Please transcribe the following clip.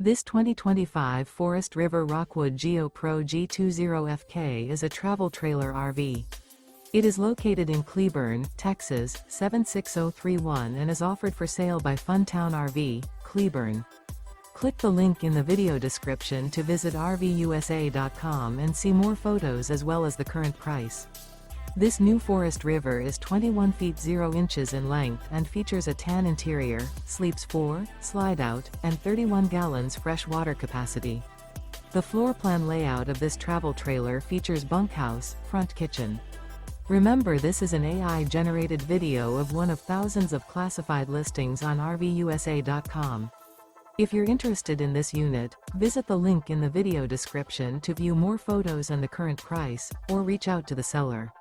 This 2025 Forest River Rockwood Geo Pro G20FK is a travel trailer RV. It is located in Cleburne, Texas, 76031 and is offered for sale by Funtown RV, Cleburne. Click the link in the video description to visit RVUSA.com and see more photos as well as the current price. This new Forest River is 21 feet 0 inches in length and features a tan interior, sleeps 4, slide-out, and 31 gallons fresh water capacity. The floor plan layout of this travel trailer features bunkhouse, front kitchen. Remember, this is an AI-generated video of one of thousands of classified listings on RVUSA.com. If you're interested in this unit, visit the link in the video description to view more photos and the current price, or reach out to the seller.